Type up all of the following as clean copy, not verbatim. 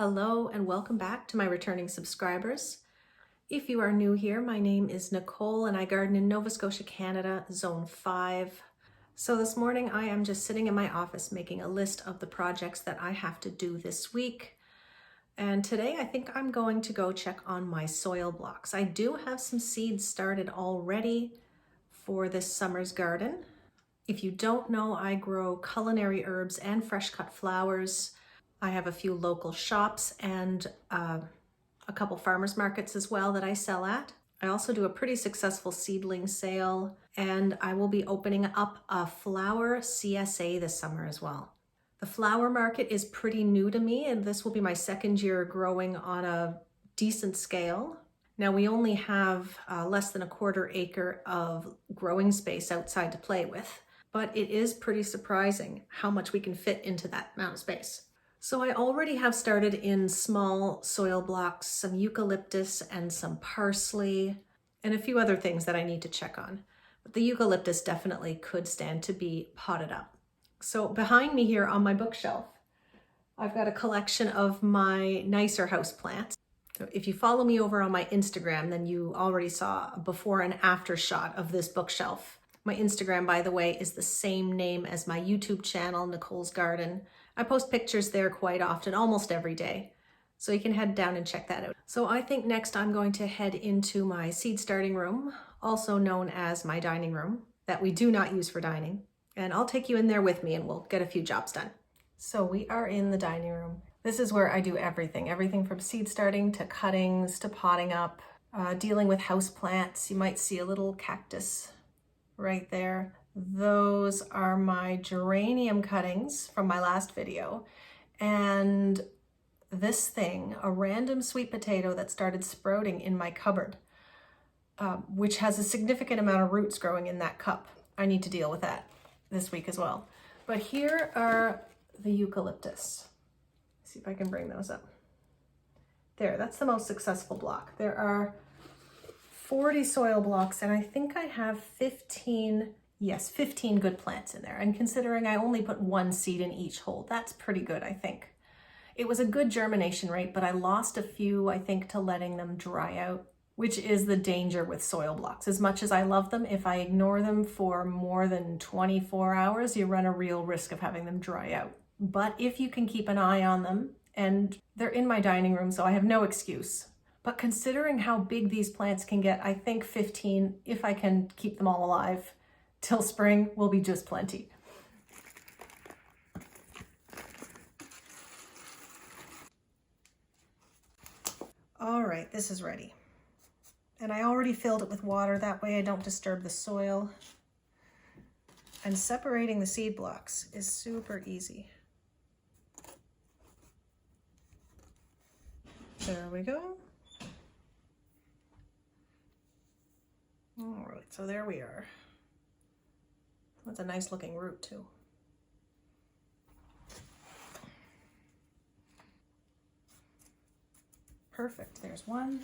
Hello and welcome back to my returning subscribers. If you are new here, my name is Nicole and I garden in Nova Scotia, Canada, Zone 5. So this morning I am just sitting in my office making a list of the projects that I have to do this week. And today I think I'm going to go check on my soil blocks. I do have some seeds started already for this summer's garden. If you don't know, I grow culinary herbs and fresh cut flowers. I have a few local shops and a couple farmers markets as well that I sell at. I also do a pretty successful seedling sale, and I will be opening up a flower CSA this summer as well. The flower market is pretty new to me, and this will be my second year growing on a decent scale. Now we only have less than a quarter acre of growing space outside to play with, but it is pretty surprising how much we can fit into that amount of space. So I already have started in small soil blocks, some eucalyptus and some parsley, and a few other things that I need to check on. But the eucalyptus definitely could stand to be potted up. So behind me here on my bookshelf, I've got a collection of my nicer house plants. So if you follow me over on my Instagram, then you already saw a before and after shot of this bookshelf. My Instagram, by the way, is the same name as my YouTube channel, Nicole's Garden. I post pictures there quite often, almost every day. So you can head down and check that out. So I think next I'm going to head into my seed starting room, also known as my dining room, that we do not use for dining. And I'll take you in there with me and we'll get a few jobs done. So we are in the dining room. This is where I do everything from seed starting to cuttings to potting up, dealing with house plants. You might see a little cactus right there. Those are my geranium cuttings from my last video. And this thing, a random sweet potato that started sprouting in my cupboard, which has a significant amount of roots growing in that cup. I need to deal with that this week as well. But here are the eucalyptus. See if I can bring those up. There, that's the most successful block. There are 40 soil blocks and I think I have 15 good plants in there. And considering I only put one seed in each hole, that's pretty good, I think. It was a good germination rate, but I lost a few, I think, to letting them dry out, which is the danger with soil blocks. As much as I love them, if I ignore them for more than 24 hours, you run a real risk of having them dry out. But if you can keep an eye on them, and they're in my dining room, so I have no excuse. But considering how big these plants can get, I think 15, if I can keep them all alive, till spring will be just plenty. All right, this is ready. And I already filled it with water, that way I don't disturb the soil. And separating the seed blocks is super easy. There we go. All right, so there we are. That's a nice looking root too. Perfect, there's one.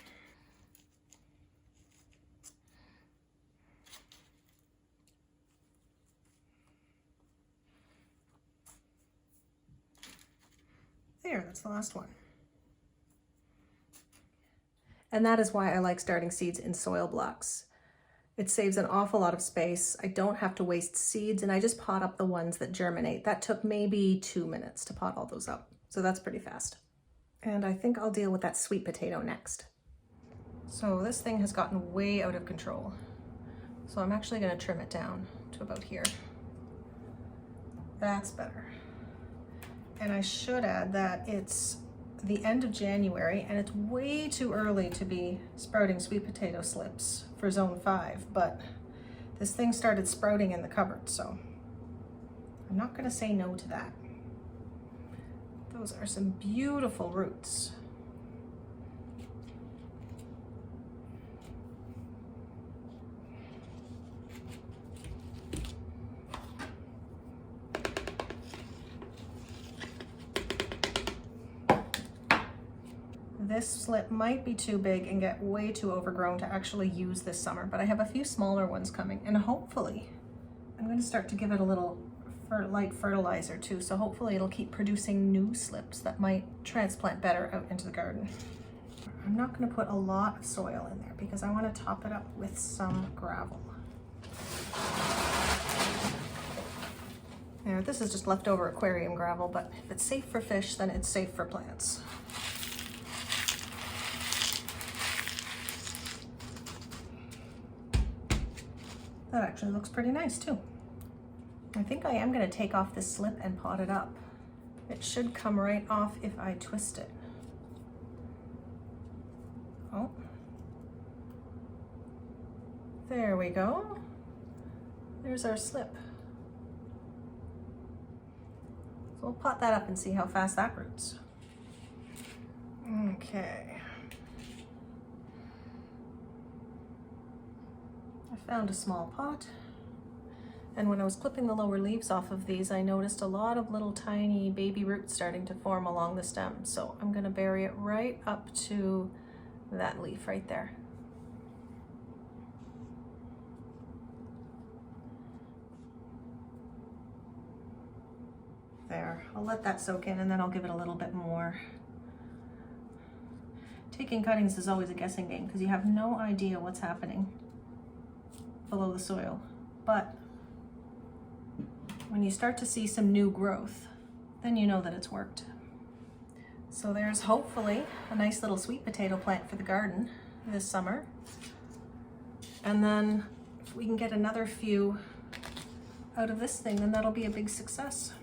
There, that's the last one. And that is why I like starting seeds in soil blocks. It saves an awful lot of space. I don't have to waste seeds and I just pot up the ones that germinate. That took maybe 2 minutes to pot all those up. So that's pretty fast. And I think I'll deal with that sweet potato next. So this thing has gotten way out of control. So I'm actually gonna trim it down to about here. That's better. And I should add that it's the end of January and it's way too early to be sprouting sweet potato slips for Zone 5, but this thing started sprouting in the cupboard, so I'm not gonna say no to that. Those are some beautiful roots. This slip might be too big and get way too overgrown to actually use this summer, but I have a few smaller ones coming and hopefully I'm going to start to give it a little light fertilizer too, so hopefully it'll keep producing new slips that might transplant better out into the garden. I'm not going to put a lot of soil in there because I want to top it up with some gravel. There, this is just leftover aquarium gravel, but if it's safe for fish, then it's safe for plants. That actually looks pretty nice too. I think I am going to take off this slip and pot it up. It should come right off if I twist it. Oh. There we go. There's our slip. So we'll pot that up and see how fast that roots. Okay. I found a small pot. And when I was clipping the lower leaves off of these, I noticed a lot of little tiny baby roots starting to form along the stem. So I'm going to bury it right up to that leaf right there. There, I'll let that soak in and then I'll give it a little bit more. Taking cuttings is always a guessing game because you have no idea what's happening below the soil. But when you start to see some new growth, then you know that it's worked. So there's hopefully a nice little sweet potato plant for the garden this summer. And then if we can get another few out of this thing, then that'll be a big success.